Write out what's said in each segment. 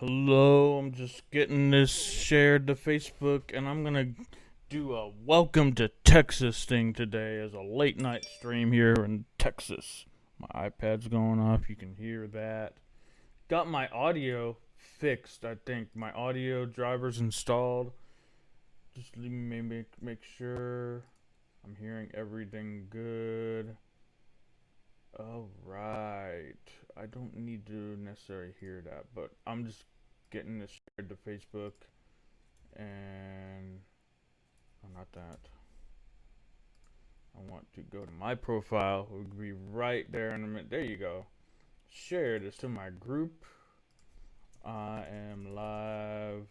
Hello, I'm just getting this shared to Facebook, and I'm gonna do a welcome to Texas thing today as a late night stream here in Texas. My iPad's going off, you can hear that. Got my audio fixed, I think. My audio driver's installed. Just let me make sure I'm hearing everything good. Alright. I don't need to necessarily hear that, but I'm just getting this shared to Facebook. And oh, not that. I want to go to my profile. It will be right there in a minute. There you go. Share this to my group. I am live.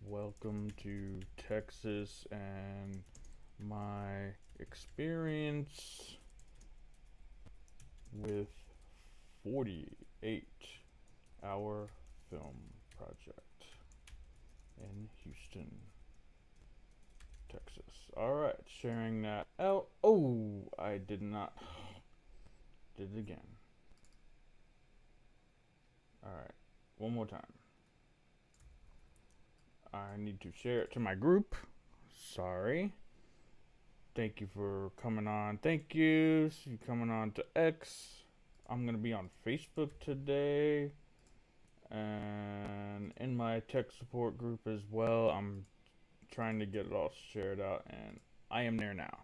Welcome to Texas and my experience with 48-hour film project in Houston, Texas. Alright, sharing that out. Oh, I did not. Did it again. Alright, one more time. I need to share it to my group. Sorry. Thank you for coming on. Thank you. So you coming on to X. I'm going to be on Facebook today. And in my tech support group as well. I'm trying to get it all shared out. And I am there now.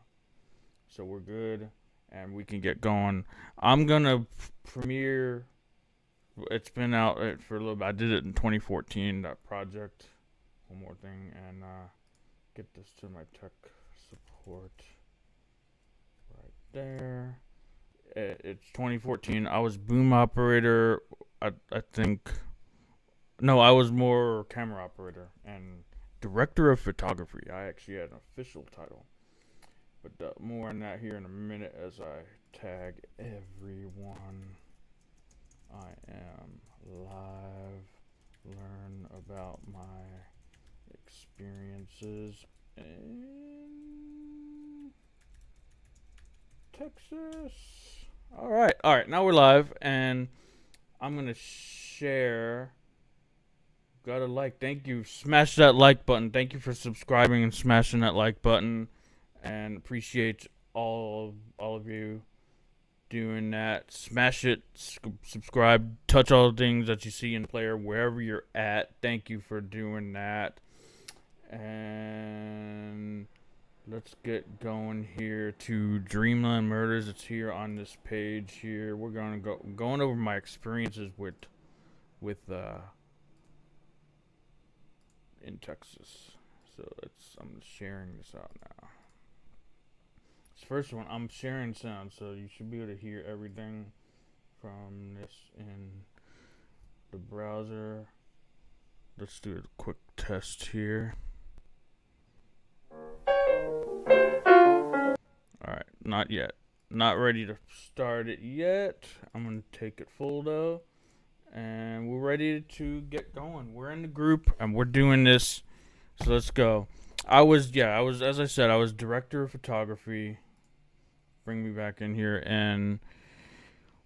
So we're good. And we can get going. I'm going to premiere. It's been out for a little bit. I did it in 2014, that project. One more thing. And get this to my tech support right there. It's 2014. I was boom operator. I think. No, I was more camera operator and director of photography. I actually had an official title. But more on that here in a minute as I tag everyone. I am live. Learn about my experiences in Texas. Alright, now we're live, and I'm gonna share. Got a like, thank you. Smash that like button. Thank you for subscribing and smashing that like button, and appreciate all of you doing that. Smash it, subscribe, touch all the things that you see in player wherever you're at. Thank you for doing that. And let's get going here to Dreamland Murders. It's here on this page here. We're gonna going over my experiences with in Texas. So I'm sharing this out now. This first one, I'm sharing sound, so you should be able to hear everything from this in the browser. Let's do a quick test here. Alright, not yet. Not ready to start it yet. I'm going to take it full though. And we're ready to get going. We're in the group and we're doing this. So let's go. I was, as I said, I was director of photography. Bring me back in here. And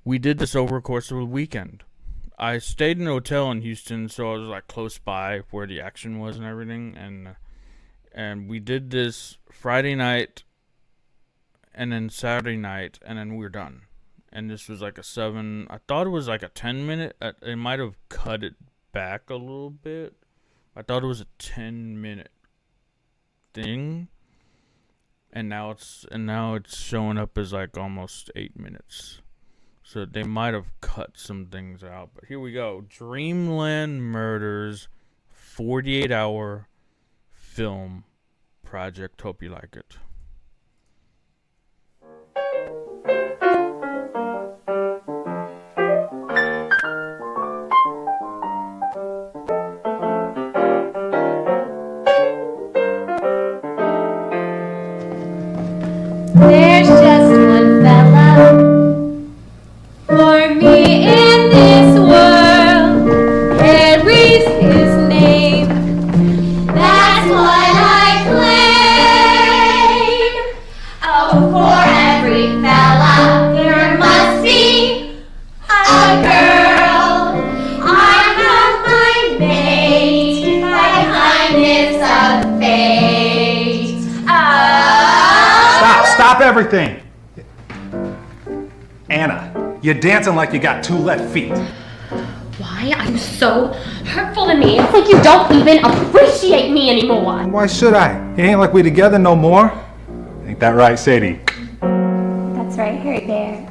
we did this over a course of a weekend. I stayed in a hotel in Houston, so I was like close by where the action was and everything. And we did this Friday night and then Saturday night, and then we were done. And this was like I thought it was like a 10-minute. It might have cut it back a little bit. I thought it was a 10-minute thing. And now it's showing up as like almost 8 minutes. So they might have cut some things out. But here we go. Dreamland Murders 48-hour film project. Hope you like it. There's just one fella for me in this world. Harry's his name. That's what I claim. everything. Anna, you're dancing like you got 2 left feet. Why are you so hurtful to me? It's like you don't even appreciate me anymore. Why should I? It ain't like we together no more. Ain't that right, Sadie? That's right, Harry Bear.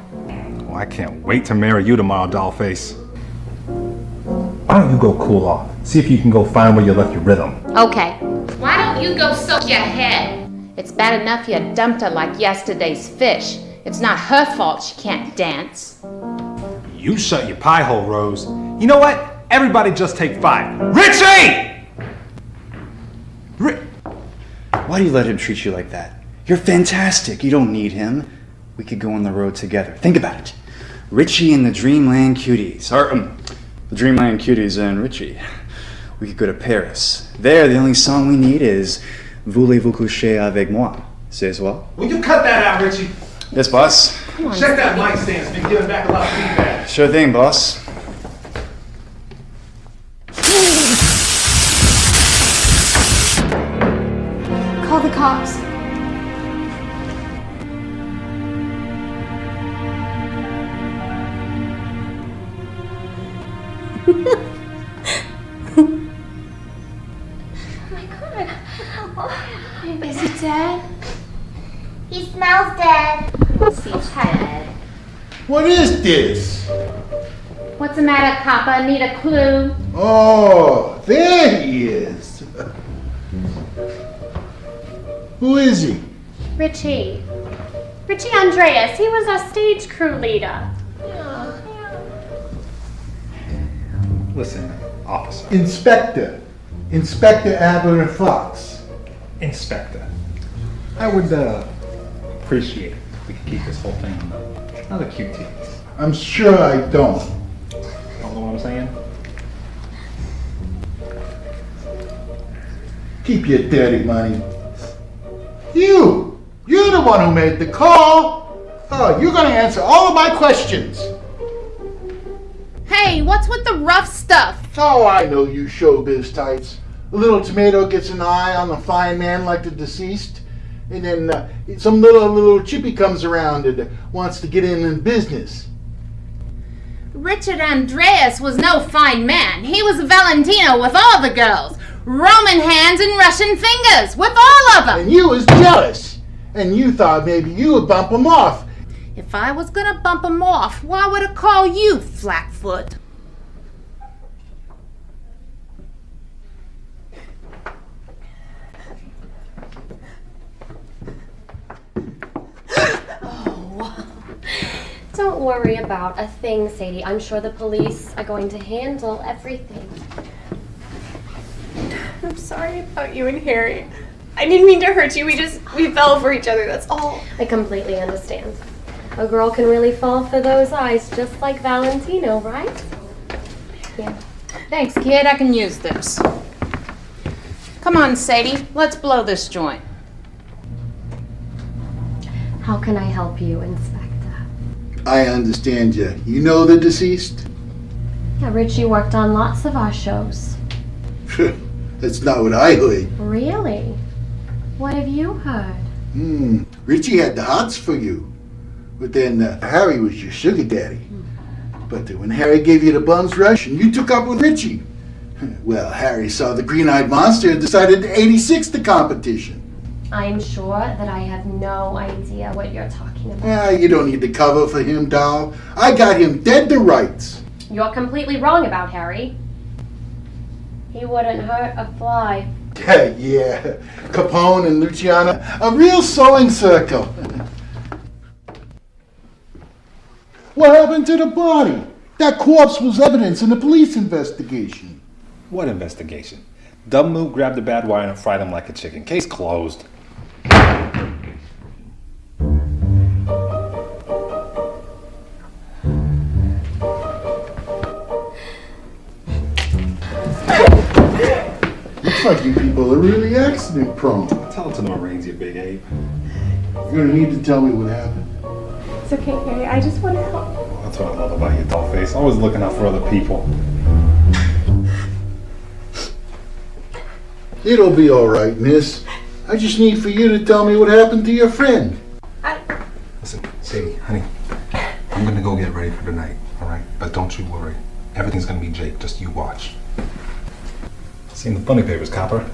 Oh, I can't wait to marry you tomorrow, dollface. Why don't you go cool off? See if you can go find where you left your rhythm. Okay. Why don't you go soak your head? It's bad enough you dumped her like yesterday's fish. It's not her fault she can't dance. You shut your pie hole, Rose. You know what? Everybody just take 5. Richie! Why do you let him treat you like that? You're fantastic. You don't need him. We could go on the road together. Think about it. Richie and the Dreamland Cuties. The Dreamland Cuties and Richie. We could go to Paris. There, the only song we need is Voulez-vous coucher avec moi? Say well. Will you cut that out, Richie? Yes, boss. Check that mic stand. It's been giving back a lot of feedback. Sure thing, boss. Call the cops. Is he dead? He smells dead. He's dead. What is this? What's the matter, Papa? Need a clue? Oh, there he is. Who is he? Richie. Richie Andreas. He was our stage crew leader. Listen, officer. Inspector. Inspector Abner Fox. Inspector. I would appreciate it if we could keep this whole thing on the QT. I'm sure I don't. Don't know what I'm saying? Keep your dirty money. You're the one who made the call. Oh, you're gonna answer all of my questions. Hey, what's with the rough stuff? Oh, I know you showbiz types. A little tomato gets an eye on a fine man like the deceased, and then some little chippy comes around and wants to get in business. Richard Andreas was no fine man. He was a Valentino with all the girls. Roman hands and Russian fingers with all of them. And you was jealous, and you thought maybe you would bump him off. If I was gonna bump him off, why would I call you, Flatfoot? Don't worry about a thing, Sadie. I'm sure the police are going to handle everything. I'm sorry about you and Harry. I didn't mean to hurt you. We fell for each other, that's all. I completely understand. A girl can really fall for those eyes, just like Valentino, right? Yeah. Thanks, kid. I can use this. Come on, Sadie. Let's blow this joint. How can I help you, Inspector? I understand you. You know the deceased? Yeah, Richie worked on lots of our shows. That's not what I heard. Really? What have you heard? Richie had the hots for you. But then Harry was your sugar daddy. But when Harry gave you the bum's rush and you took up with Richie, well, Harry saw the green-eyed monster and decided to 86 the competition. I'm sure that I have no idea what you're talking about. You don't need to cover for him, doll. I got him dead to rights. You're completely wrong about Harry. He wouldn't hurt a fly. Yeah, Capone and Luciana, a real sewing circle. What happened to the body? That corpse was evidence in the police investigation. What investigation? Dumb move grabbed the bad wire and fried him like a chicken. Case closed. Looks like you people are really accident prone. Tell it to the Marines, you big ape. You're gonna need to tell me what happened. It's okay, Harry. I just want to help. That's what I love about you, dollface. Always looking out for other people. It'll be all right, miss. I just need for you to tell me what happened to your friend. I for tonight, all right? But don't you worry. Everything's gonna be Jake. Just you watch. Seen the funny papers, copper?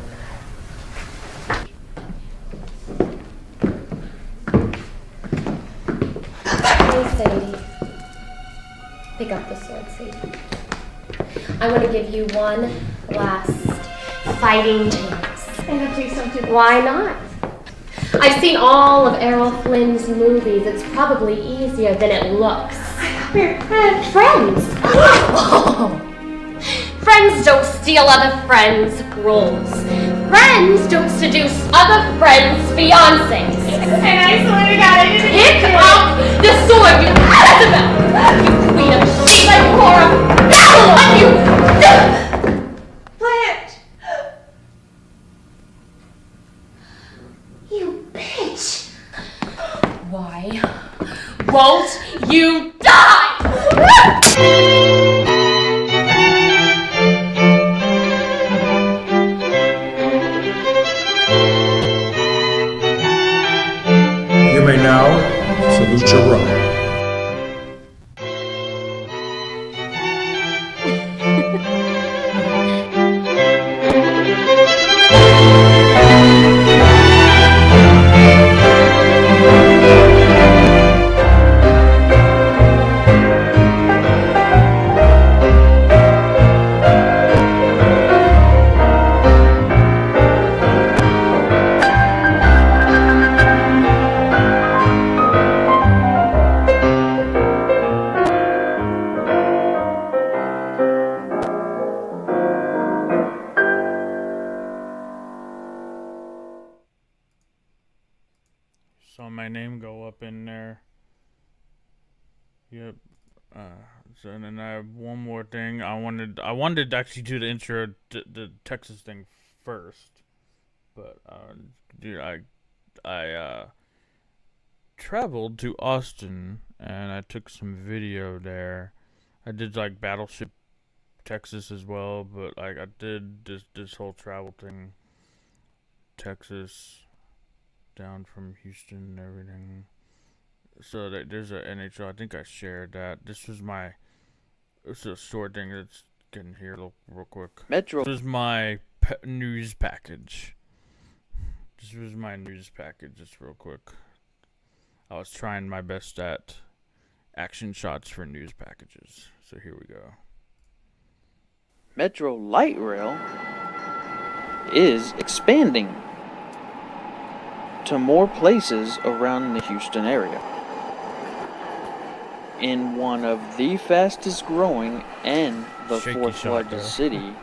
Hey, Sadie. Pick up the sword, Sadie. I want to give you one last fighting chance. Anna, please don't do that. Why not? I've seen all of Errol Flynn's movies. It's probably easier than it looks. We're friends. Friends! Friends don't steal other friends' roles. Friends don't seduce other friends' fiancés. And I swear to God, I didn't Pick do it. up the sword, you Jezebel! You queen of sheep and whore of Babylon, you... Blanche! You bitch! Why won't you die? You may now salute your row. Saw my name go up in there. Yep. So and then I have one more thing. I wanted to actually do the intro, the Texas thing first, but dude, I traveled to Austin and I took some video there. I did like Battleship Texas as well, but like I did this whole travel thing, Texas down from Houston and everything. So there's a NHL. I think I shared that. This is a store thing that's getting here real quick. Metro. This is my news package. This was my news package, just real quick. I was trying my best at action shots for news packages. So here we go. Metro Light Rail is expanding to more places around the Houston area. In one of the fastest growing and the Shaky fourth shot largest there. city,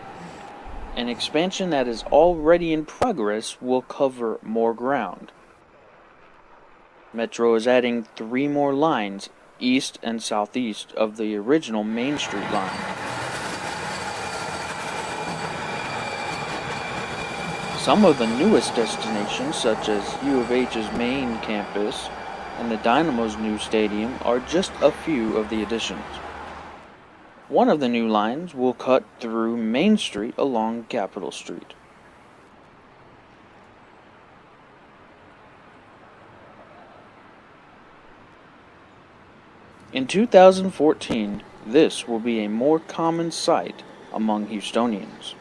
an expansion that is already in progress will cover more ground. Metro is adding 3 more lines east and southeast of the original Main Street line. Some of the newest destinations, such as U of H's main campus and the Dynamo's new stadium, are just a few of the additions. One of the new lines will cut through Main Street along Capitol Street. In 2014, this will be a more common sight among Houstonians.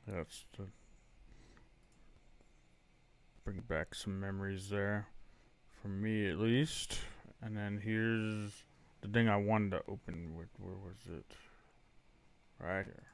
That's to bring back some memories there, for me at least. And then here's the thing I wanted to open with. Where was it? Right here.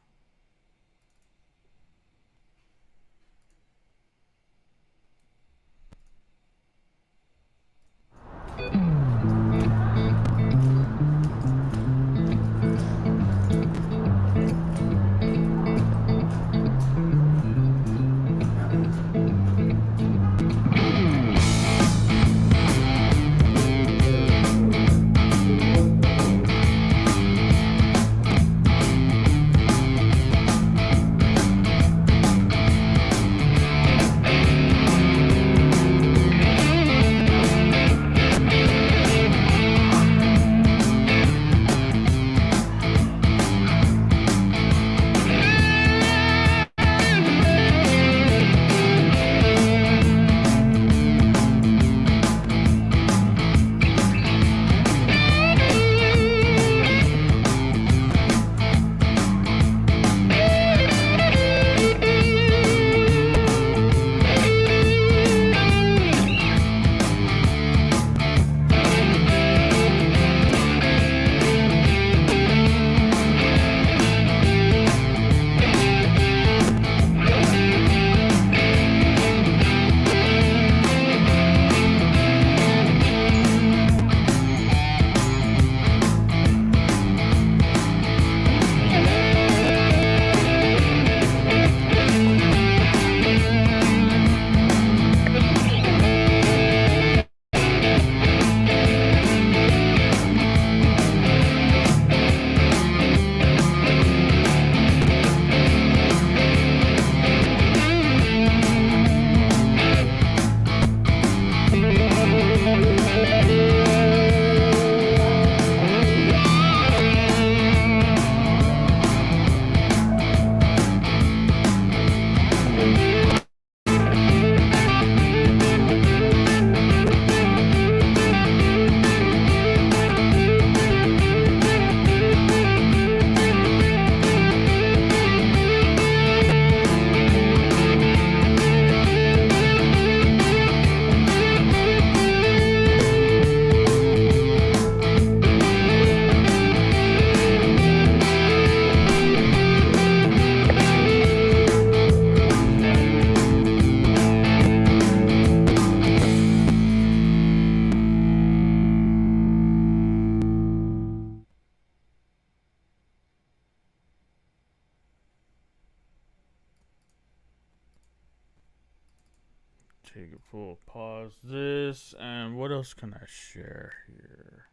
take it full. Pause this. And what else can I share here?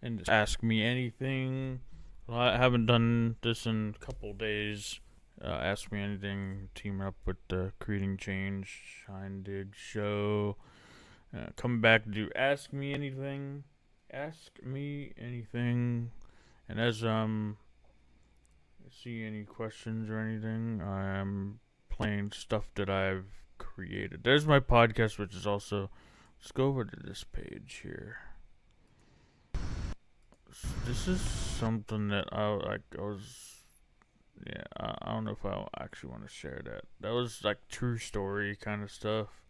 And just ask me anything. Well, I haven't done this in a couple days. Ask me anything. Team up with the Creating Change Shine Dig show. Come back to do Ask Me Anything. Ask me anything. And as see any questions or anything, I am playing stuff that I've created. There's my podcast, which is also. Let's go over to this page here. This is something that I don't know if I actually want to share that. That was like true story kind of stuff.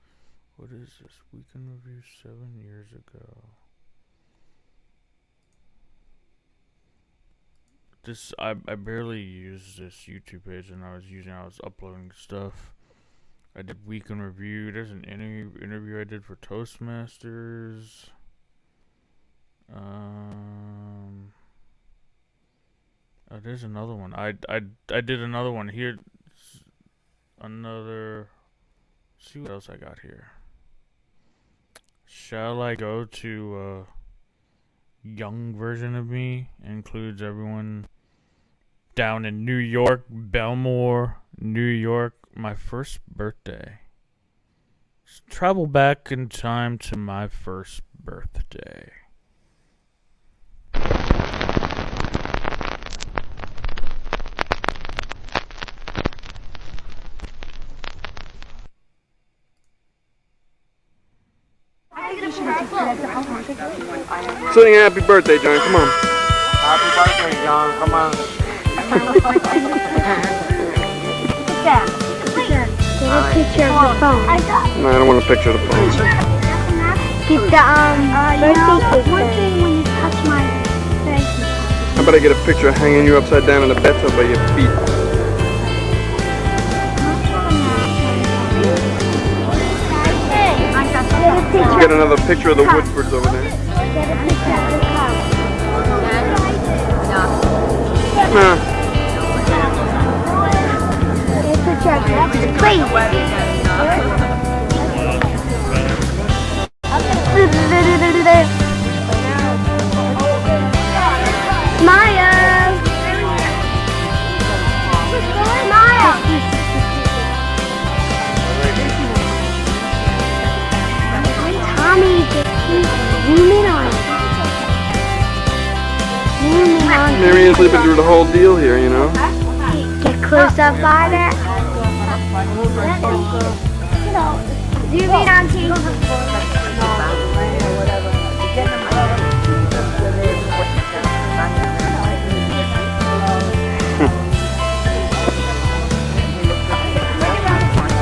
What is this? Weekend Review 7 years ago. This I barely used this YouTube page, and I was uploading stuff. I did Weekend Review. There's an interview I did for Toastmasters. Oh, there's another one. I did another one here. Another. Let's see what else I got here. Shall I go to young version of me? Includes everyone down in New York, Belmore, New York. My first birthday. Let's travel back in time to my first birthday. Sing happy birthday, John. Come on. Happy birthday, John. Come on. Get a picture of the phone. No, I don't want a picture of the phone. Get the birthday cake. One thing when you touch my face. How about I get a picture of hanging you upside down in the bathtub by your feet? Let's get another picture of the Woodfords over there. Get a picture of the car. Nah. Get a picture of the plane. Maya! Maya! Tommy, zoom in on it. Zoom in on it. Marianne's living through the whole deal here, you know. Get close up on it. Zoom in on T.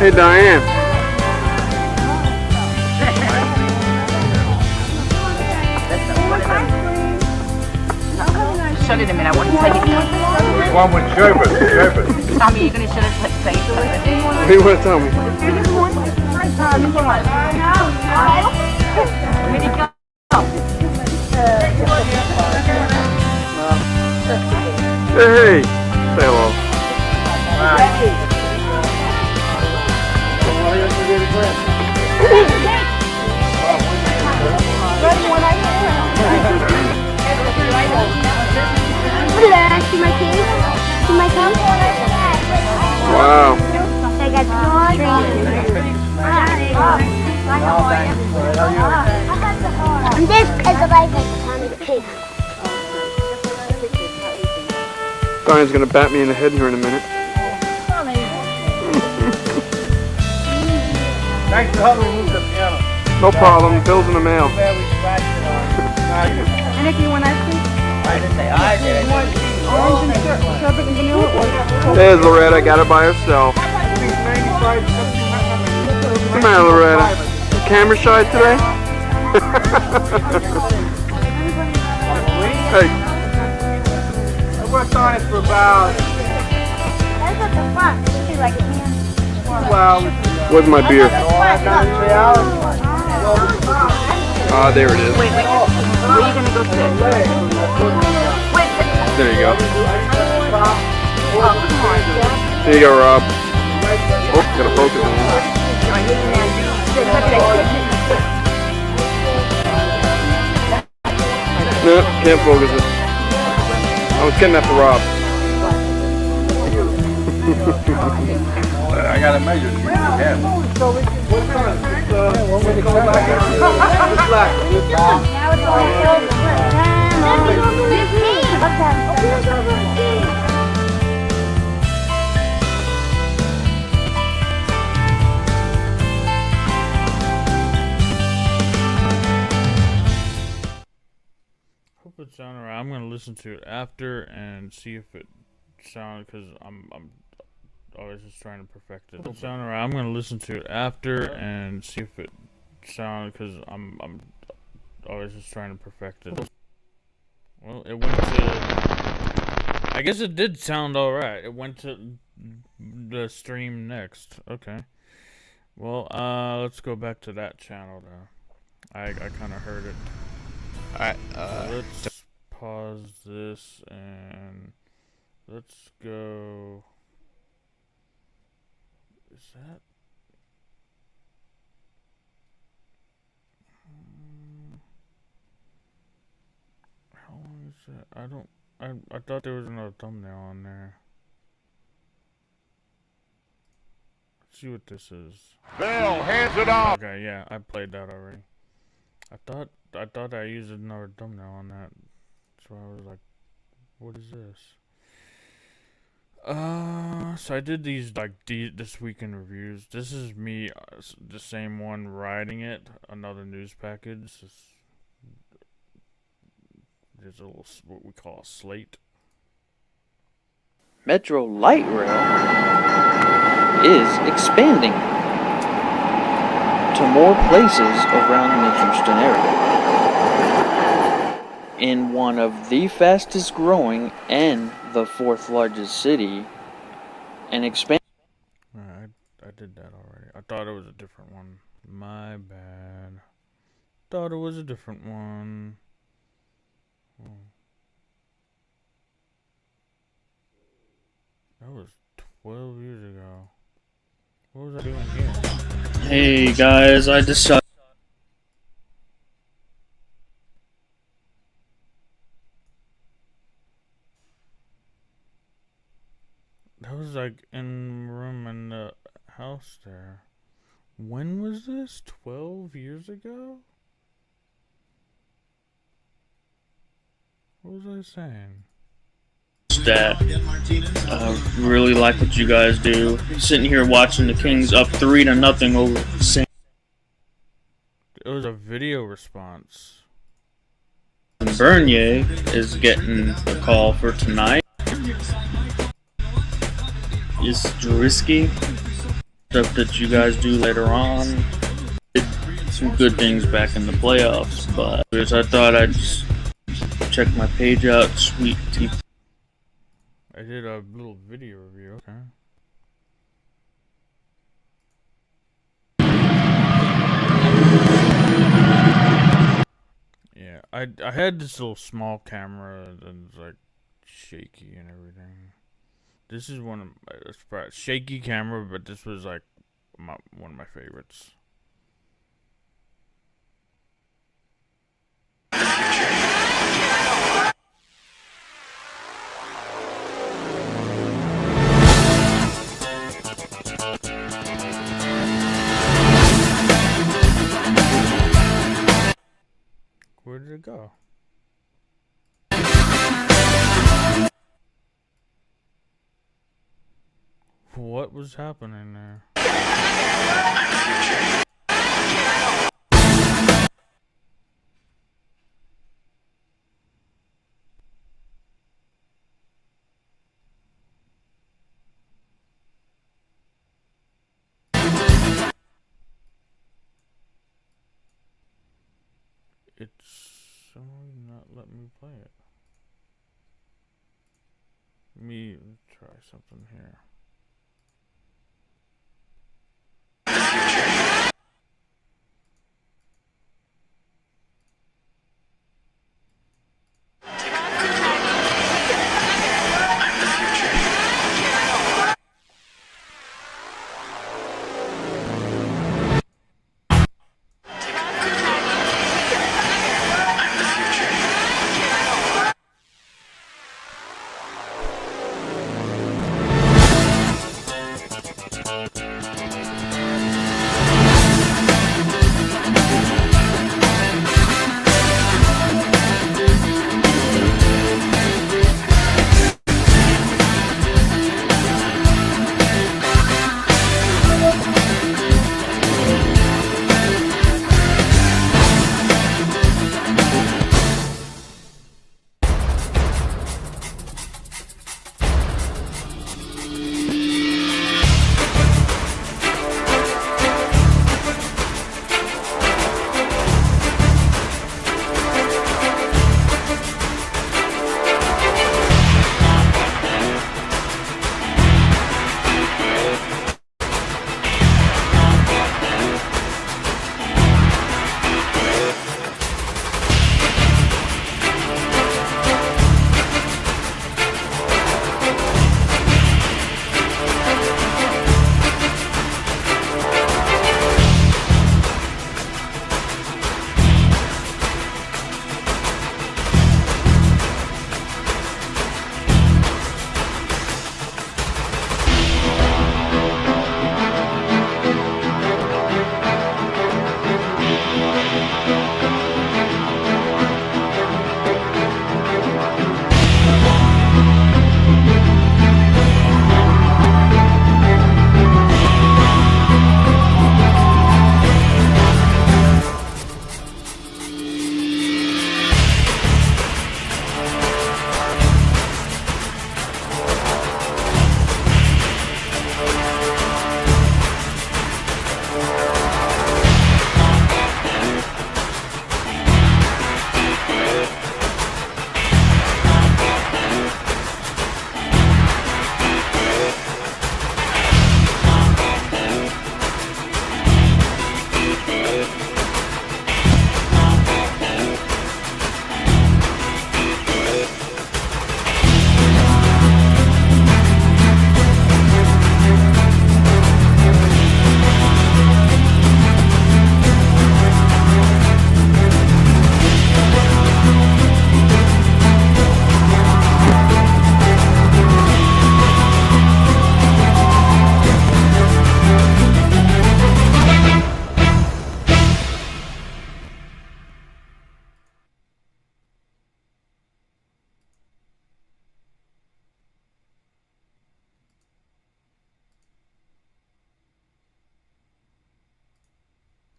Hey, Diane. Shut it a minute. I want to take it. One with sherbet. Tommy, you're going to shut it like face. What do you want to tell me? Hey, say hello. See my cake? See my cup? Wow. I got and this is the life of Tommy the pig. Diane's gonna bat me in the head here in a minute. Thanks for helping me move the piano. No problem. Bill's in the mail. And if you want ice cream? I didn't say I did. Orange and sherbet and vanilla? There's Loretta. Got her by herself. Come here, Loretta. Camera shy today? Hey. I worked on it for about That's at the front. This is like a hand. 2 hours. Where's my beer? 3 hours. Ah, there it is. Wait. Where are you going to go sit? There you go. Oh, come on. Here you go, Rob. Oh, gotta focus on you. No, can't focus it. I was getting after Rob. I gotta measure. Hope it sounded right. I'm gonna listen to it after and see if it sounded, because I'm always just trying to perfect it. Hope it sounded right. I'm gonna listen to it after and see if it sounded, because I'm always just trying to perfect it. Well, it went to. I guess it did sound alright. It went to the stream next. Okay. Well, let's go back to that channel now. I kind of heard it. Alright, let's pause this and let's go. Is that? How long is that? I thought there was another thumbnail on there. Let's see what this is. Bill, hands it off. Okay, yeah, I played that already. I thought I used another thumbnail on that, so I was like, "What is this?" So I did these like this weekend reviews. This is me, the same one writing it. Another news package. There's a little what we call a slate. Metro Light Rail is expanding to more places around the Houston area. In one of the fastest growing and the fourth largest city, and expand. I did that already. I thought it was a different one. My bad. Thought it was a different one. Oh. That was 12 years ago. What was I doing here? Hey guys, I decided. That was like in room in the house there. When was this? 12 years ago? What was I saying? That really like what you guys do. Sitting here watching the Kings up 3-0 over St. It was a video response. Bernier is getting a call for tonight. It's risky stuff that you guys do later on. Did some good things back in the playoffs, but I thought I'd just check my page out. Sweet tea. I did a little video review. Okay. Yeah, I had this little small camera that's like shaky and everything. This is one of my shaky camera, but this was like one of my favorites. Where did it go? What was happening there? It's not letting me play it. Let me try something here.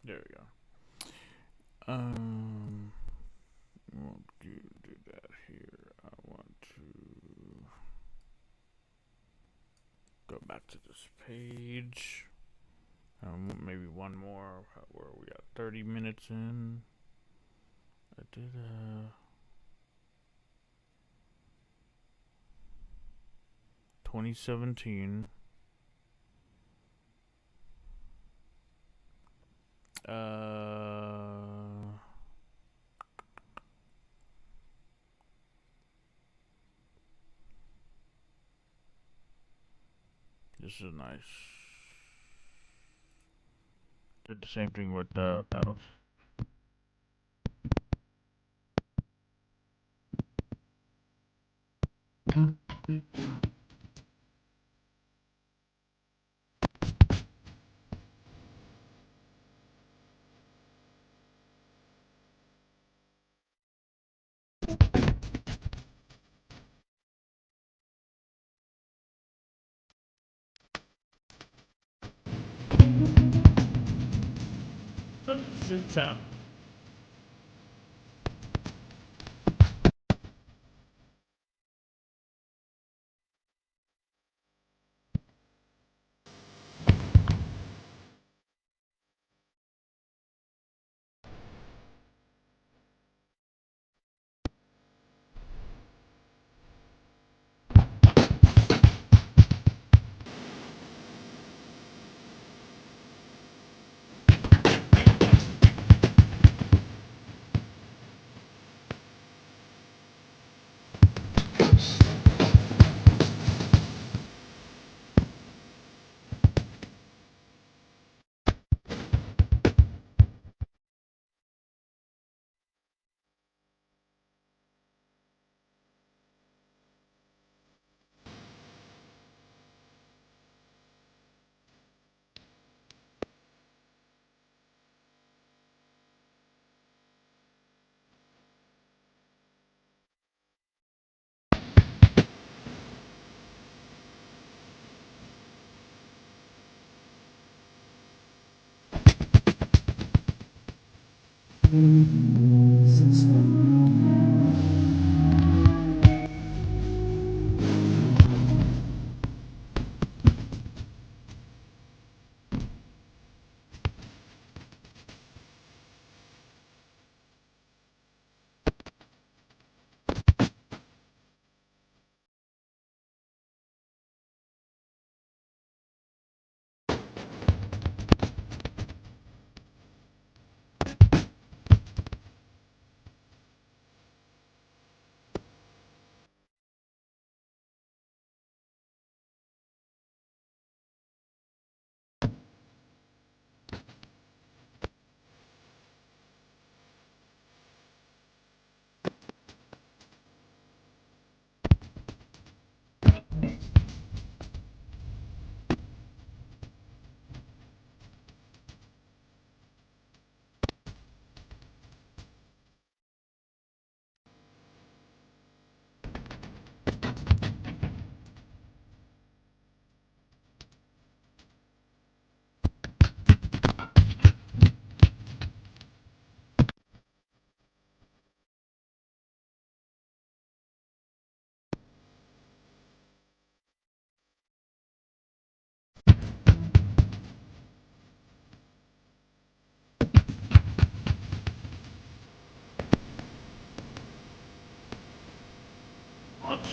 There we go. We'll do that here. I want to go back to this page. Maybe one more. Where we got 30 minutes in. I did 2017. This is nice. Did the same thing with the battles. Good sound.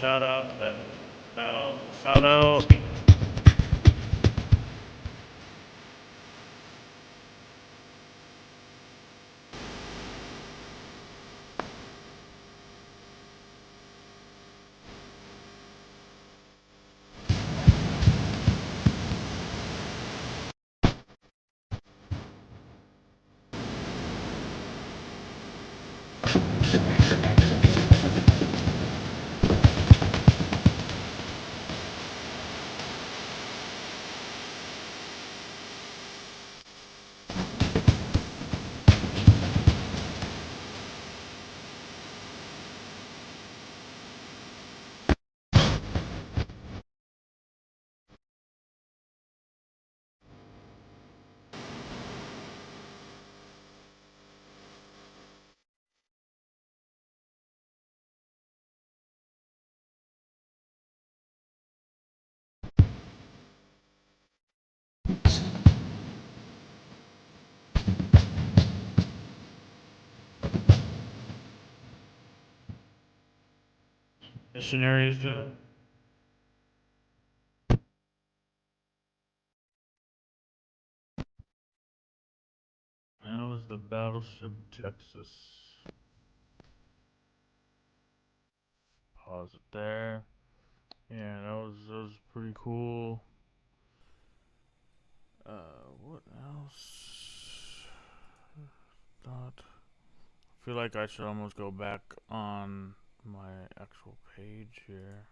Shout out then. No, shout out. Missionaries do. That was the Battleship Texas. Pause it there. Yeah, that was pretty cool. What else? I feel like I should almost go back on my actual page here.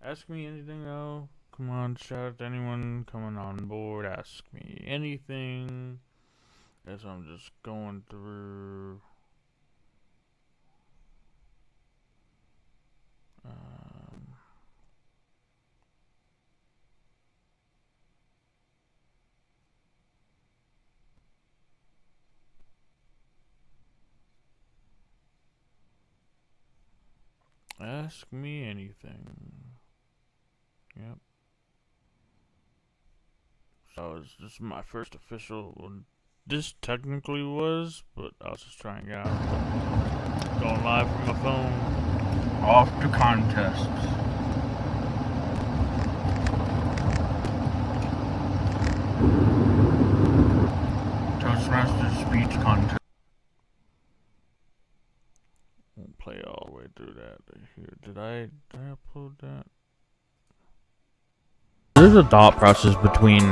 Ask me anything though. Come on, shout out to anyone coming on board. Ask me anything. As I'm just going through. Ask me anything. Yep. So this is my first official one. This technically was, but I was just trying out. Going live from my phone. Off to contests. Toastmasters speech contest. Won't play all the way through that here. Did I upload that? There's a thought process between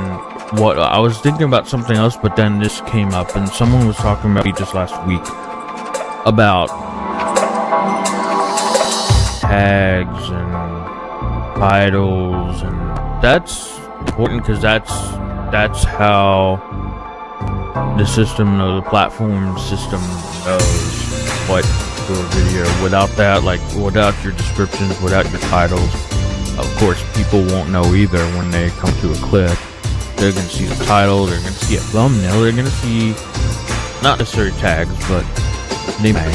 what I was thinking about something else, but then this came up, and someone was talking about me just last week about tags and titles, and that's important because that's how the system, or the platform system, knows what for a video. Without that, like without your descriptions, without your titles, of course people won't know either when they come to a clip. They're gonna see the title, they're gonna see a thumbnail, they're gonna see not necessarily tags, but they may,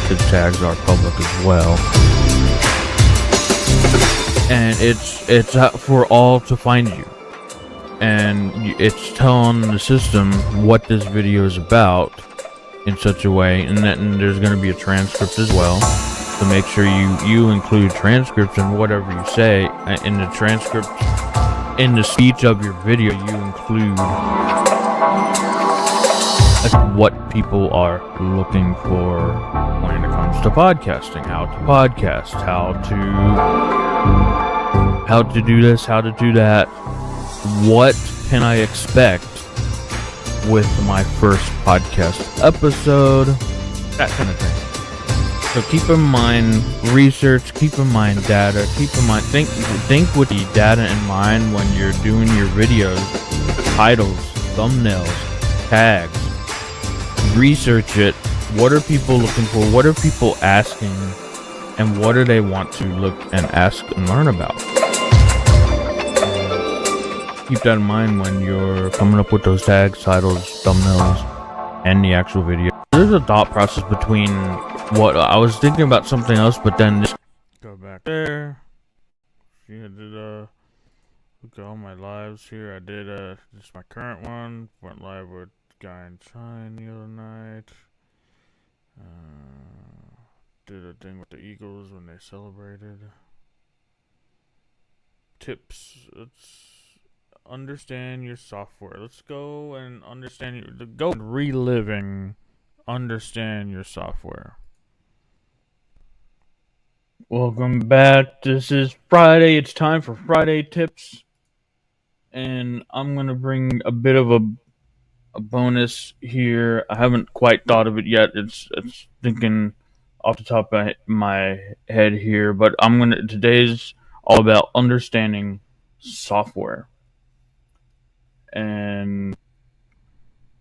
because tags are public as well. And it's out for all to find you, and it's telling the system what this video is about in such a way, and there's going to be a transcript as well, so make sure you include transcripts in whatever you say. In the transcript, in the speech of your video, you include what people are looking for when it comes to podcasting, how to podcast, how to do this, how to do that, what can I expect with my first podcast episode, that kind of thing. So keep in mind research, keep in mind data, keep in mind, think with the data in mind when you're doing your videos, titles, thumbnails, tags. Research it. What are people looking for? What are people asking? And what do they want to look and ask and learn about? Keep that in mind when you're coming up with those tags, titles, thumbnails, and the actual video. There's a thought process between what I was thinking about something else, but then just go back there. See, I did look at all my lives here. I did just my current one. Went live with Guy and Shine the other night. Did a thing with the Eagles when they celebrated. Tips. Let's understand your software. Let's go and understand your software. Welcome back. This is Friday. It's time for Friday tips, and I'm gonna bring a bit of a bonus here. I haven't quite thought of it yet. It's thinking off the top of my head here, but today's all about understanding software. And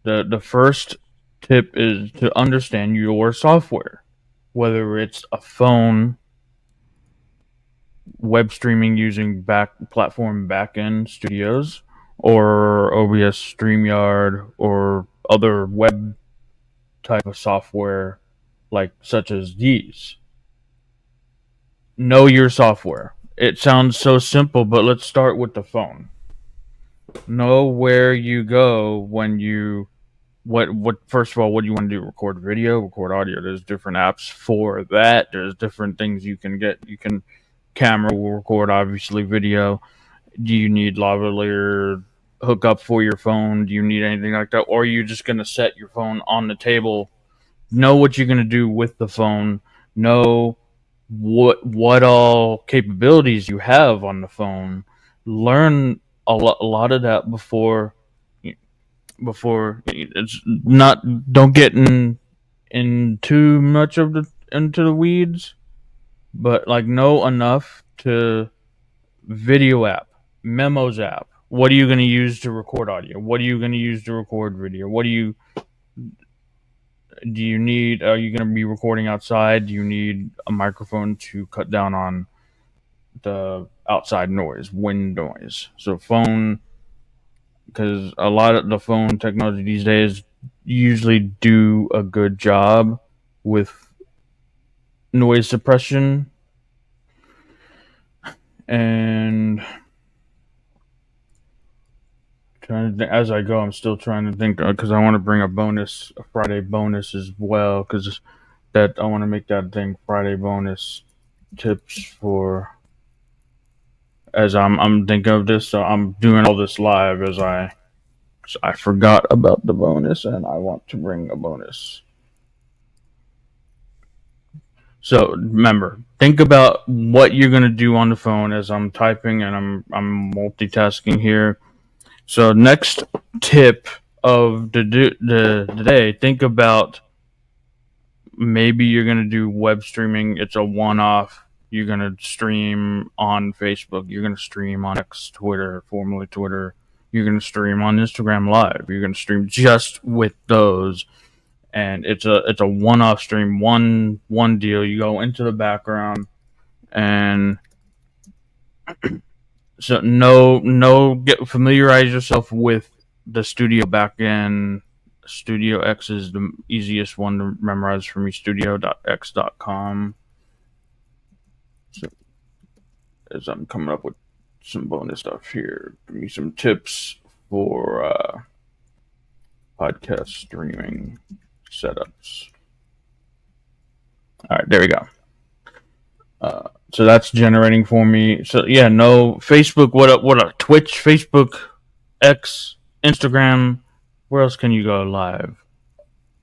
the first tip is to understand your software, whether it's a phone, web streaming using platform backend studios, or OBS StreamYard, or other web type of software such as these. Know your software. It sounds so simple, but let's start with the phone. Know where you go when you first of all, what do you want to do? Record video, record audio. There's different apps for that. There's different things you can get. Camera will record, obviously, video. Do you need lavalier hookup for your phone? Do you need anything like that? Or are you just going to set your phone on the table, know what you're going to do with the phone, know what all capabilities you have on the phone, learn a lot of that before it's not, don't get in too much of into the weeds, but like know enough to video app, memos app. What are you going to use to record audio? What are you going to use to record video? What do you need? Are you going to be recording outside? Do you need a microphone to cut down on the outside noise, wind noise? So phone, because a lot of the phone technology these days usually do a good job with noise suppression. And as I go, I'm still trying to think, because I want to bring a Friday bonus as well, because I want to make that thing Friday bonus tips for, as I'm thinking of this. So I'm doing all this live as I forgot about the bonus, and I want to bring a bonus. So remember, think about what you're gonna do on the phone as I'm typing and I'm multitasking here. So next tip of the day, think about maybe you're going to do web streaming. It's a one-off. You're going to stream on Facebook. You're going to stream on X, Twitter, formerly Twitter. You're going to stream on Instagram Live. You're going to stream just with those. And it's a one-off stream, one deal. You go into the background and... So familiarize yourself with the Studio backend. Studio X is the easiest one to memorize for me. Studio.x.com. So as I'm coming up with some bonus stuff here, give me some tips for podcast streaming setups. All right, there we go. So that's generating for me. So yeah, no Facebook. What a Twitch, Facebook, X, Instagram. Where else can you go live?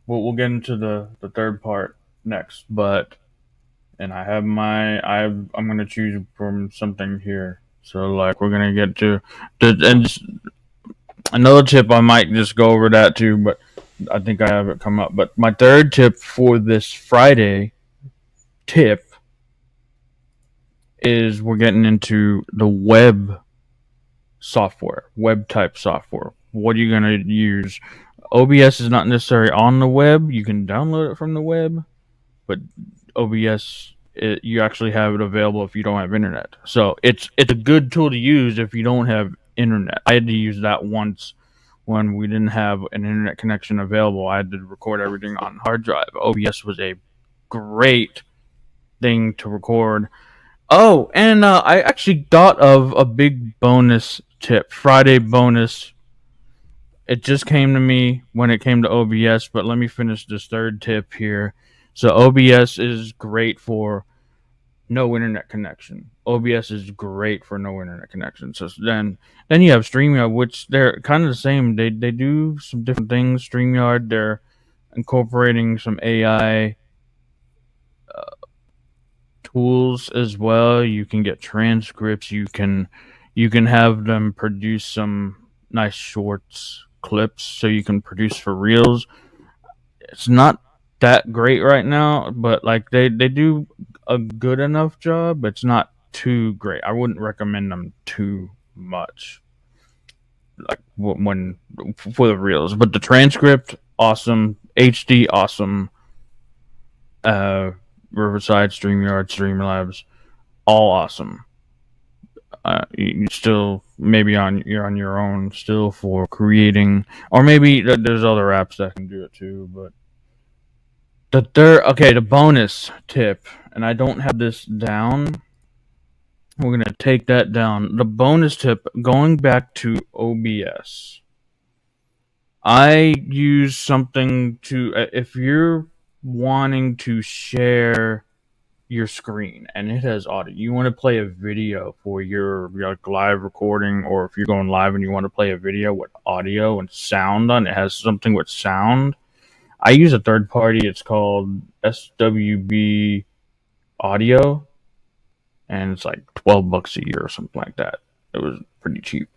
We'll get into the third part next. And I'm gonna choose from something here. So like we're gonna get to another tip. I might just go over that too, but I think I have it come up. But my third tip for this Friday tip is we're getting into the web software, web type software. What are you going to use? OBS is not necessarily on the web. You can download it from the web, but OBS, you actually have it available if you don't have internet. So it's a good tool to use if you don't have internet. I had to use that once when we didn't have an internet connection available. I had to record everything on hard drive. OBS was a great thing to record. Oh, and I actually thought of a big bonus tip, Friday bonus. It just came to me when it came to OBS, but let me finish this third tip here. So OBS is great for no internet connection. OBS is great for no internet connection. So then you have StreamYard, which they're kind of the same. They do some different things. StreamYard, they're incorporating some AI tools as well. You can get transcripts. You can have them produce some nice shorts, clips, so you can produce for reels. It's not that great right now, but like they do a good enough job. It's not too great. I wouldn't recommend them too much, like when for the reels. But the transcript, awesome. HD, awesome. Riverside, StreamYard, Streamlabs, all awesome. You still maybe you're on your own still for creating, or maybe there's other apps that can do it too. But the bonus tip, and I don't have this down. We're gonna take that down. The bonus tip, going back to OBS. I use something to if you're wanting to share your screen and it has audio, you want to play a video for your like live recording, or if you're going live and you want to play a video with audio and sound on it, has something with sound. I use a third party. It's called SWB Audio, and it's like $12 a year or something like that. It was pretty cheap.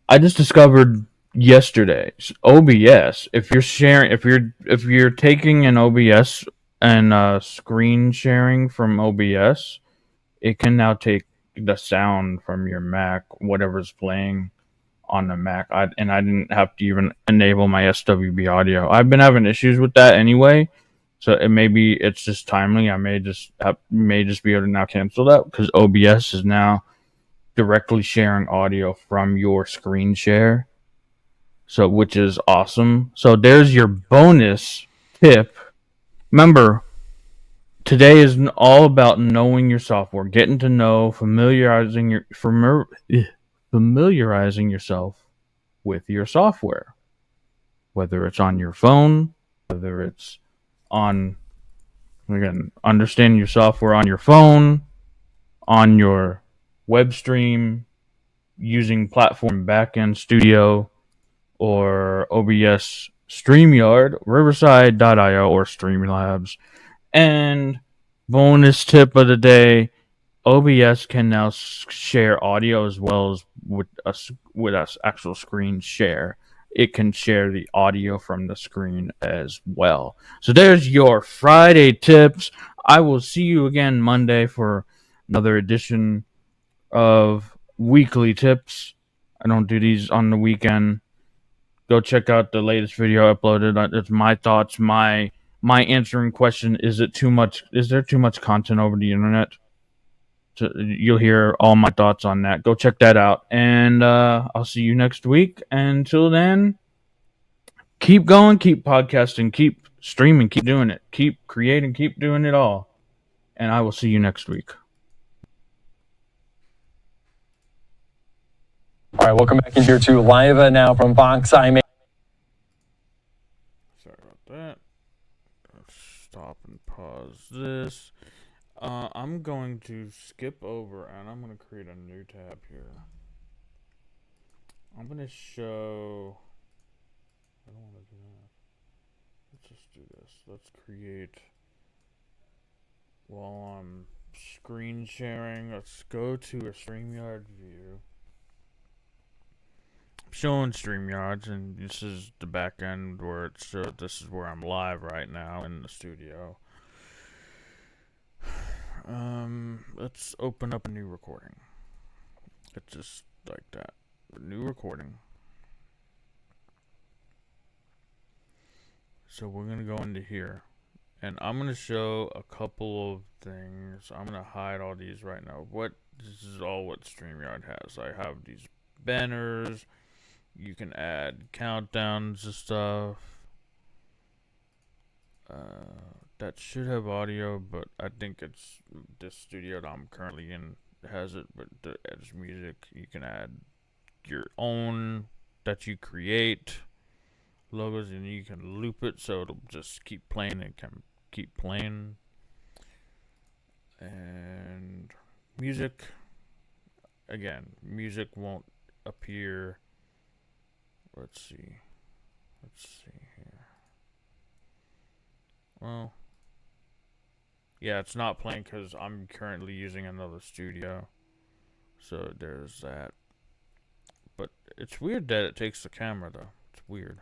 I just discovered yesterday OBS. If you're taking an OBS and screen sharing from OBS, it can now take the sound from your Mac, whatever's playing on the Mac. I didn't have to even enable my SWB audio. I've been having issues with that anyway, so it's just timely. I may just be able to now cancel that because OBS is now directly sharing audio from your screen share, so which is awesome. So there's your bonus tip. Remember, today is all about knowing your software, getting to know, familiarizing yourself with your software, whether it's on your phone, whether it's on, again, understanding your software on your phone, on your web stream, using Platform Backend Studio, or OBS StreamYard, Riverside.io, or Streamlabs. And bonus tip of the day, OBS can now share audio as well as with us actual screen share. It can share the audio from the screen as well. So there's your Friday tips. I will see you again Monday for another edition of Weekly Tips. I don't do these on the weekend. Go check out the latest video I uploaded. It's my thoughts, my answering question: is there too much content over the internet? So you'll hear all my thoughts on that. Go check that out, and I'll see you next week. Until then, keep going, keep podcasting, keep streaming, keep doing it, keep creating, keep doing it all, and I will see you next week. All right, welcome back in here to Live now from Fox IMA. Sorry about that. Let's stop and pause this. I'm going to skip over and I'm going to create a new tab here. I'm going to show... I don't want to do that. Let's just do this. Let's create... While I'm screen sharing, let's go to a StreamYard view. Showing StreamYards, and this is the back end where it shows. This is where I'm live right now in the studio. Let's open up a new recording. It's just like that. A new recording. So we're gonna go into here, and I'm gonna show a couple of things. I'm gonna hide all these right now. This is all what StreamYard has. I have these banners. You can add countdowns and stuff. That should have audio, but I think it's this studio that I'm currently in has it. But there's music. You can add your own that you create logos, and you can loop it so it'll just keep playing and can keep playing. And music, again, music won't appear. Let's see here. Well, yeah, it's not playing because I'm currently using another studio, so there's that. But it's weird that it takes the camera, though. It's weird.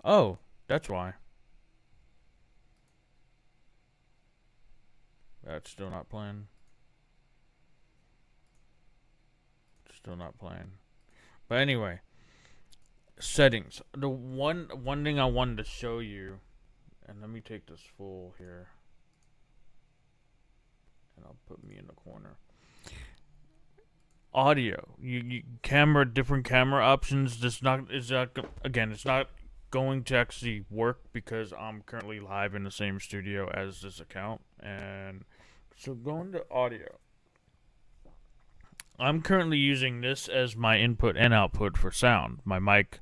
Oh, that's why. That's still not playing. Still not playing. But anyway, settings. The one thing I wanted to show you, and let me take this full here, and I'll put me in the corner. Audio. You different camera options. It's not going to actually work because I'm currently live in the same studio as this account. And so going to audio. I'm currently using this as my input and output for sound, my mic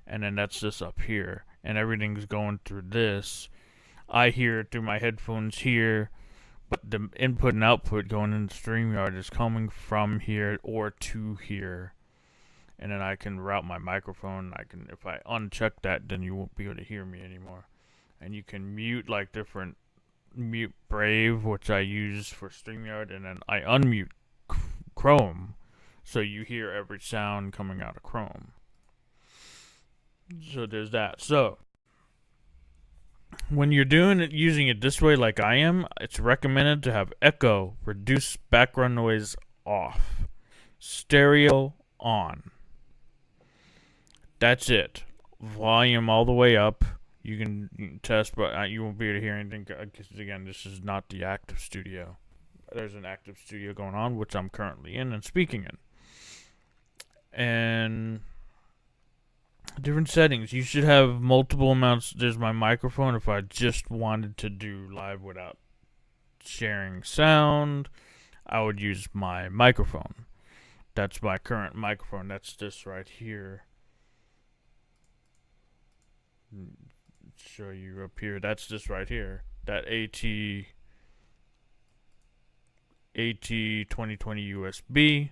and then that's just up here, and everything's going through this. I hear it through my headphones here, but the input and output going into StreamYard is coming from here or to here. And then I can route my microphone. If I uncheck that, then you won't be able to hear me anymore. And you can mute like different mute Brave, which I use for StreamYard, and then I unmute Chrome, so you hear every sound coming out of Chrome. So there's that. So when you're doing it, using it this way like I am, it's recommended to have echo, reduce background noise off, stereo on. That's it. Volume all the way up. You can test, but you won't be able to hear anything. Because again, this is not the active studio. There's an active studio going on, which I'm currently in and speaking in. And different settings. You should have multiple amounts. There's my microphone. If I just wanted to do live without sharing sound, I would use my microphone. That's my current microphone. That's this right here. Show you up here. That's this right here. That AT 2020 USB.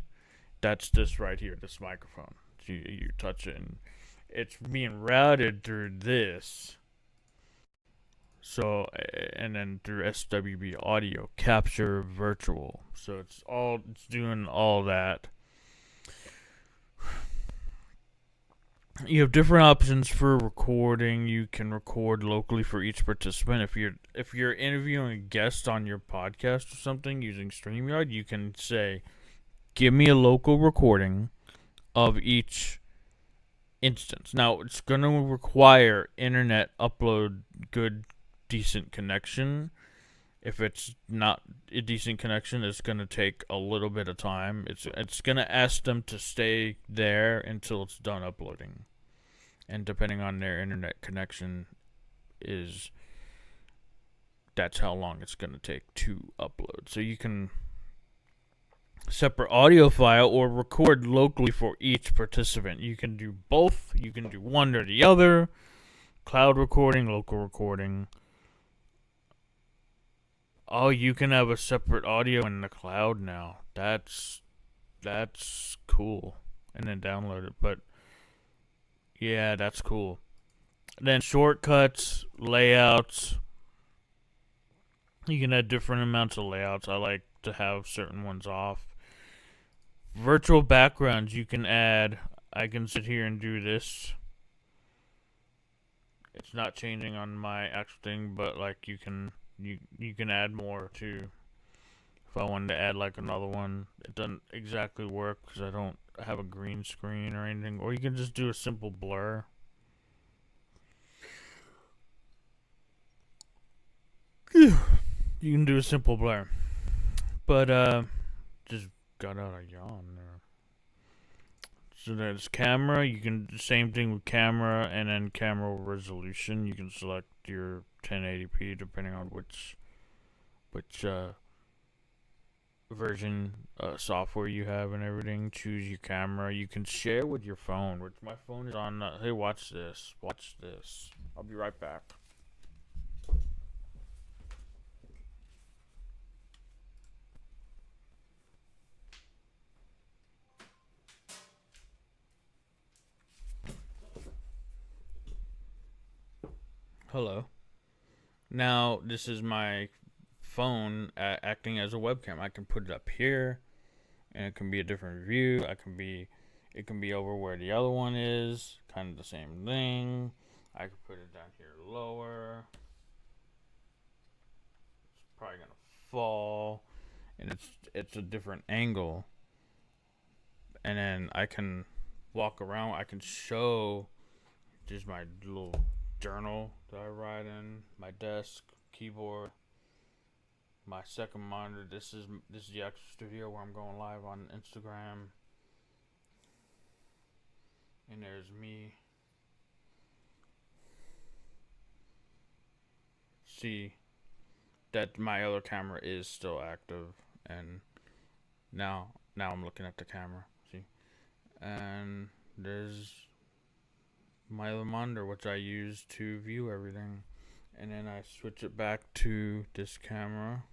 That's this right here. This microphone. You touch it, and it's being routed through this. So, and then through SWB audio capture virtual. So it's doing all that. You have different options for recording. You can record locally for each participant. If you're interviewing a guest on your podcast or something using StreamYard, you can say, give me a local recording of each instance. Now, it's going to require internet upload, good, decent connection. If it's not a decent connection, it's going to take a little bit of time. It's going to ask them to stay there until it's done uploading. And depending on their internet connection, that's how long it's going to take to upload. So you can separate audio file or record locally for each participant. You can do both. You can do one or the other. Cloud recording, local recording. Oh, you can have a separate audio in the cloud now. That's cool. And then download it. But yeah, that's cool. Then shortcuts, layouts. You can add different amounts of layouts. I like to have certain ones off. Virtual backgrounds you can add. I can sit here and do this. It's not changing on my actual thing, but like you can add more too. If I wanted to add like another one, it doesn't exactly work because I don't have a green screen or anything. Or you can just do a simple blur. You can do a simple blur. But just got out a yawn there. So there's camera. You can same thing with camera, and then camera resolution. You can select your 1080p depending on which version software you have and everything. Choose your camera. You can share with your phone, which my phone is on. Hey, watch this. Watch this. I'll be right back. Hello. Now, this is my phone acting as a webcam. I can put it up here, and it can be a different view. It can be over where the other one is, kind of the same thing. I can put it down here lower. It's probably gonna fall, and it's a different angle. And then I can walk around. I can show just my little journal that I write in, my desk, keyboard, my second monitor. This is the actual studio where I'm going live on Instagram. And there's me. See that my other camera is still active, and now I'm looking at the camera. See, and there's my other monitor, which I use to view everything. And then I switch it back to this camera,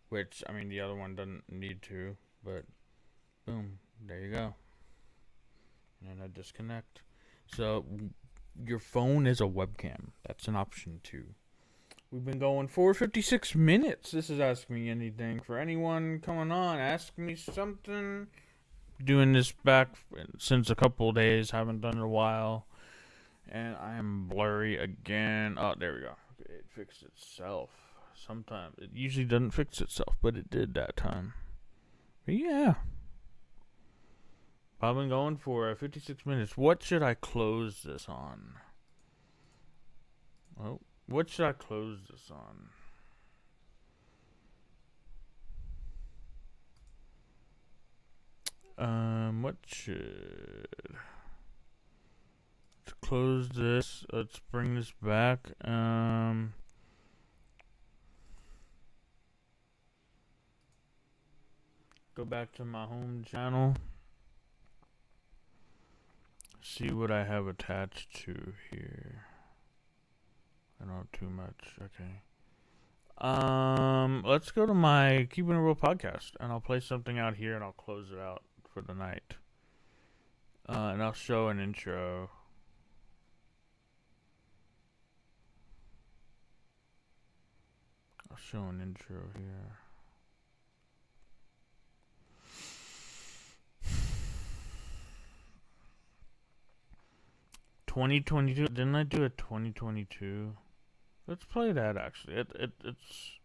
which, I mean, the other one doesn't need to, but boom, there you go. And I disconnect. So your phone is a webcam. That's an option too. We've been going for 56 minutes. This is Ask Me Anything. For anyone coming on, ask me something. Doing this back since a couple days. Haven't done it in a while. And I am blurry again. Oh, there we go. It fixed itself. Sometimes. It usually doesn't fix itself, but it did that time. But yeah. I've been going for 56 minutes. What should I close this on? Oh, what should I close this on? What should... Let's close this. Let's bring this back. Go back to my home channel. See what I have attached to here. I don't have too much. Okay. Let's go to my Keeping It Real podcast, and I'll play something out here, and I'll close it out for the night. And I'll show an intro. I'll show an intro here. $2022. Didn't I do a 2022? Let's play that actually. It's.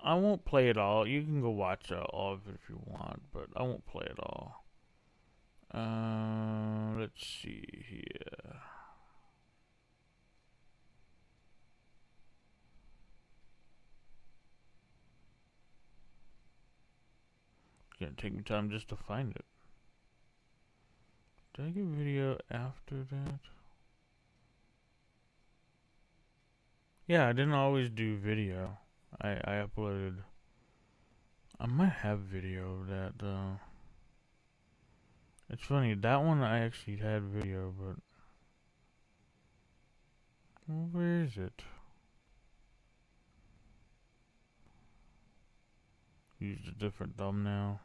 I won't play it all. You can go watch all of it if you want, but I won't play it all. Let's see here. It's gonna take me time just to find it. Did I get video after that? Yeah, I didn't always do video. I uploaded. I might have video of that though. It's funny, that one I actually had video, but where is it? Used a different thumbnail.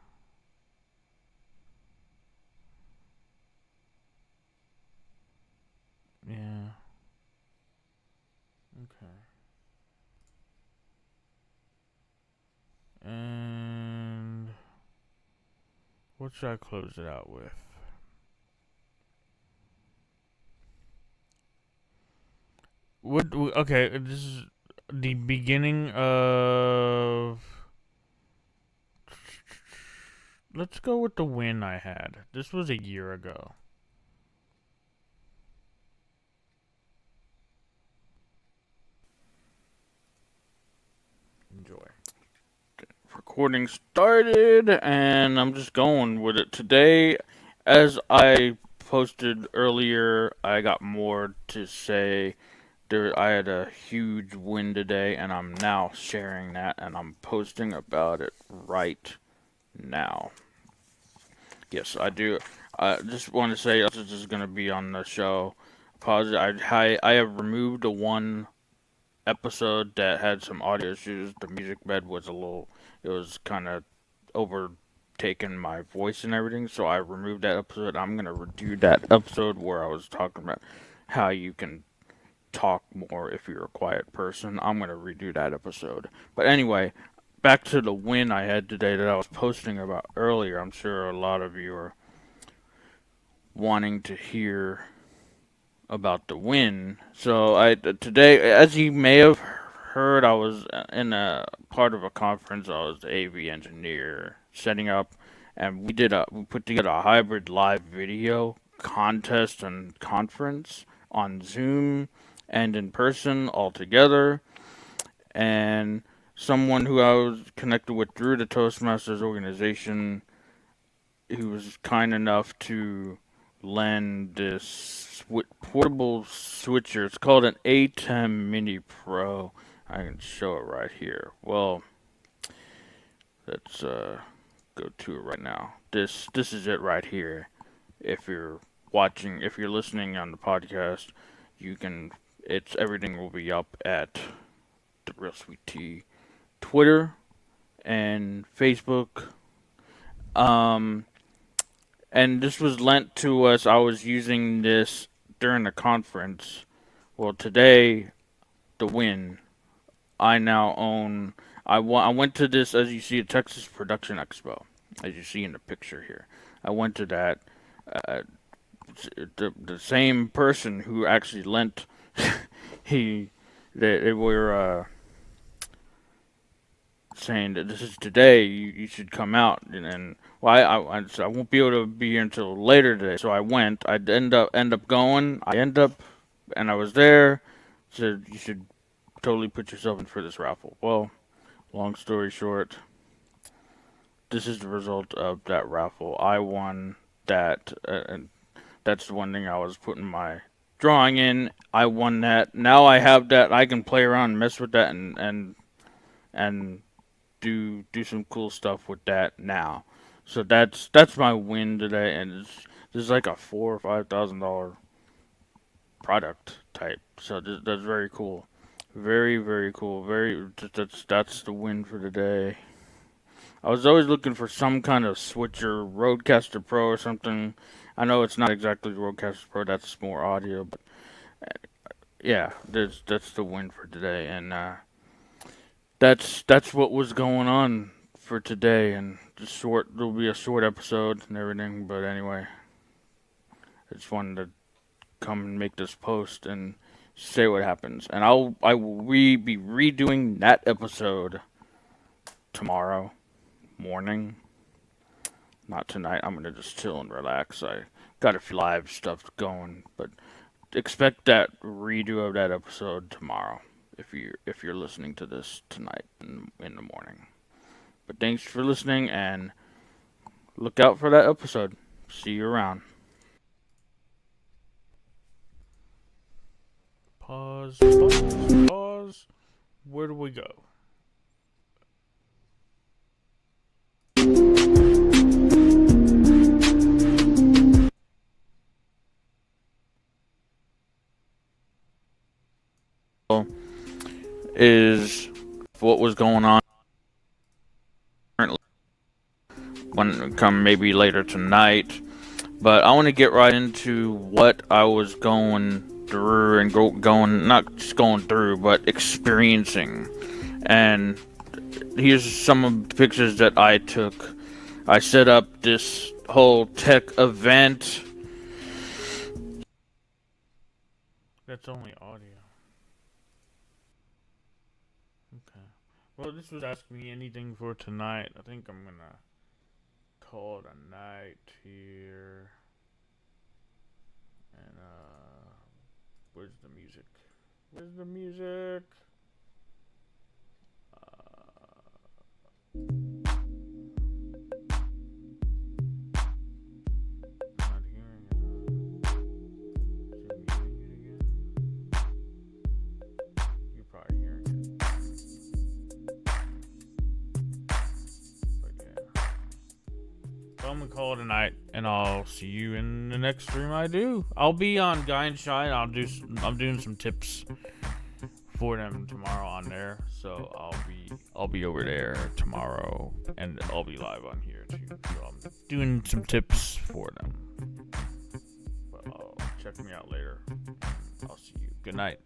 Yeah. Okay. And what should I close it out with? Okay, this is the beginning of... Let's go with the win I had. This was a year ago. Enjoy. Recording started, and I'm just going with it. Today, as I posted earlier, I got more to say. I had a huge win today, and I'm now sharing that, and I'm posting about it right now. Yes, I do. I just want to say this is going to be on the show. I have removed the one episode that had some audio issues. The music bed was it was kind of overtaking my voice and everything, so I removed that episode. I'm going to redo that episode where I was talking about how you can talk more if you're a quiet person. I'm going to redo that episode. But anyway, back to the win I had today that I was posting about earlier. I'm sure a lot of you are wanting to hear about the win. So today, as you may have heard, I was in a part of a conference. I was the AV engineer setting up, and we put together a hybrid live video contest and conference on Zoom and in person all together. And someone who I was connected with through the Toastmasters organization, who was kind enough to lend this portable switcher. It's called an ATEM Mini Pro. I can show it right here. Well, let's go to it right now. This is it right here. If you're watching, if you're listening on the podcast, everything will be up at the Real Sweet Tea Twitter and Facebook. And this was lent to us. I was using this during the conference. Well, today, the win. I now own. I went to this, as you see, a Texas Production Expo, as you see in the picture here. I went to that. The same person who actually lent. They were saying that this is today. You should come out, and well, I won't be able to be here until later today. So I went. I end up going. And I was there. Said you should totally put yourself in for this raffle. Well, long story short, this is the result of that raffle. I won that, and that's the one thing I was putting my drawing in. I won that. Now I have that. I can play around and mess with that and do some cool stuff with that now. So that's my win today, and this is like a $4,000 or $5,000 product type. So that's very cool. Very, very cool. That's the win for today. I was always looking for some kind of switcher, Rodecaster Pro or something. I know it's not exactly Rodecaster Pro, that's more audio, but yeah, that's the win for today, and that's what was going on for today, and there'll be a short episode and everything, but anyway, I just wanted to come and make this post and say what happens, and I will be redoing that episode tomorrow morning. Not tonight. I'm gonna just chill and relax. I got a few live stuff going, but expect that redo of that episode tomorrow if you're listening to this tonight in the morning. But thanks for listening, and look out for that episode. See you around. Pause. Where do we go? Is what was going on currently when come maybe later tonight, but I want to get right into what I was going through and going not just going through but experiencing. And here's some of the pictures that I took. I set up this whole tech event. That's only audio. Okay. Well, this was asking me anything for tonight. I think I'm gonna call it a night here. And where's the music? Where's the music? Not hearing it. Is it muting it again? You're probably hearing it. But yeah. So I'm gonna call it a night, and I'll see you in the next stream I do. I'll be on Guy and Shy, and I'm doing some tips for them tomorrow on there, so I'll be over there tomorrow, and I'll be live on here too. So I'm doing some tips for them. But check me out later. I'll see you. Good night.